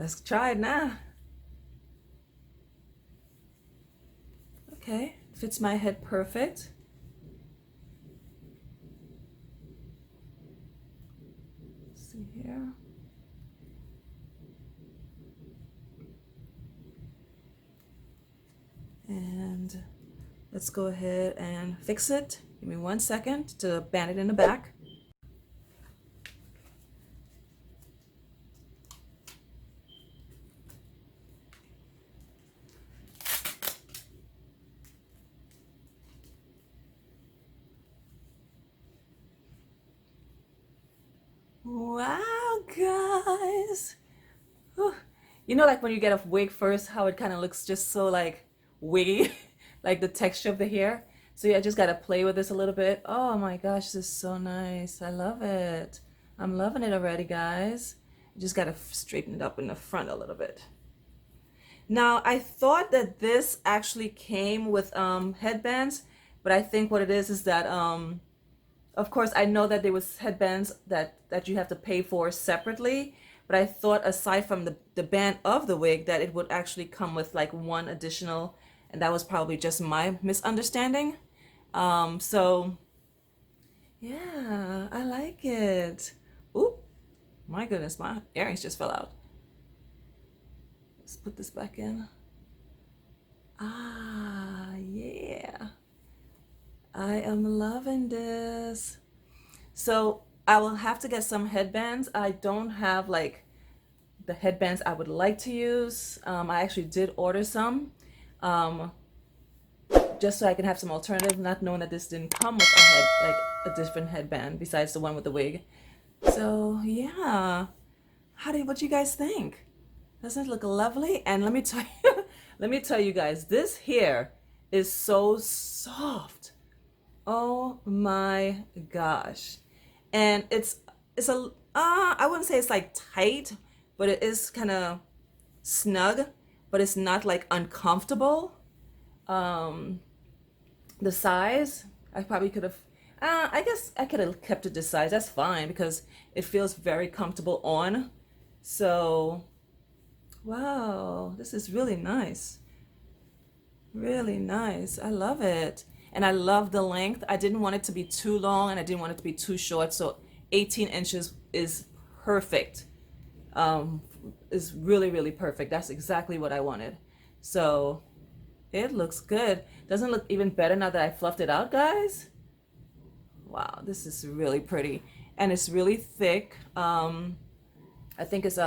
Let's try it now. Okay, fits my head perfect. Let's see here. And let's go ahead and fix it. Give me 1 second to band it in the back. Wow, guys. Whew. You know, like when you get a wig first, how it kind of looks just so like wiggy, like the texture of the hair. So yeah, I just got to play with this a little bit. Oh my gosh, this is so nice. I love it. I'm loving it already, guys. I just got to straighten it up in the front a little bit. Now, I thought that this actually came with headbands, but I think what it is that of course, I know that there was headbands that you have to pay for separately, but I thought aside from the band of the wig that it would actually come with like one additional, and that was probably just my misunderstanding. So yeah, I like it. Oop, my goodness, my earrings just fell out. Let's put this back in. Ah, yeah. I am loving this. So I will have to get some headbands. I don't have like the headbands I would like to use. I actually did order some just so I can have some alternative, not knowing that this didn't come with a like a different headband besides the one with the wig. So yeah, what do you guys think? Doesn't it look lovely? And let me tell you, let me tell you guys, this hair is so soft. Oh my gosh. And it's a I wouldn't say it's like tight, but it is kind of snug, but it's not like uncomfortable. The size, I probably could have I guess I could have kept it this size. That's fine because it feels very comfortable on. So, wow, this is really nice. Really nice. I love it. And I love the length. I didn't want it to be too long and I didn't want it to be too short. So 18 inches is perfect. Is really, really perfect. That's exactly what I wanted. So it looks good. Doesn't look even better now that I fluffed it out, guys. Wow, this is really pretty. And it's really thick. I think it's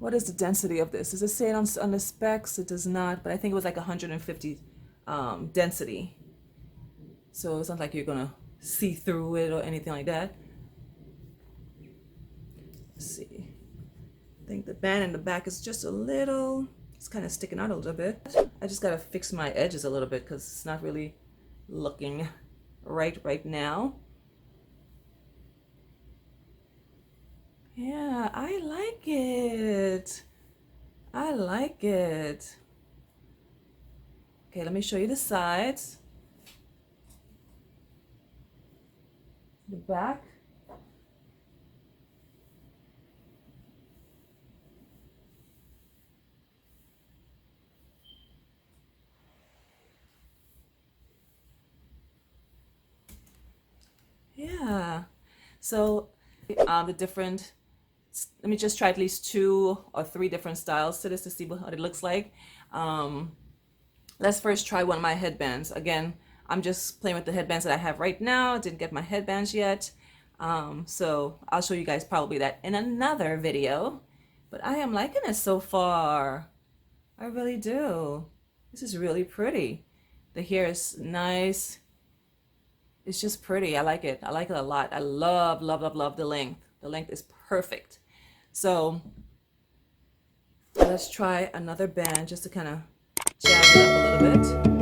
what is the density of this? Does it say it on the specs? It does not, but I think it was like 150 density. So it's not like you're gonna see through it or anything like that. Let's see. I think the band in the back is just a little, it's kind of sticking out a little bit. I just gotta fix my edges a little bit because it's not really looking right now. Yeah, I like it. I like it. Okay, let me show you the sides. The back. Yeah. So the different, let me just try at least 2 or 3 different styles to this to see what it looks like. Let's first try one of my headbands. Again, I'm just playing with the headbands that I have right now. Didn't get my headbands yet. So I'll show you guys probably that in another video. But I am liking it so far. I really do. This is really pretty. The hair is nice. It's just pretty. I like it. I like it a lot. I love, love, love, love the length. The length is perfect. So let's try another band just to kind of jazz it up a little bit.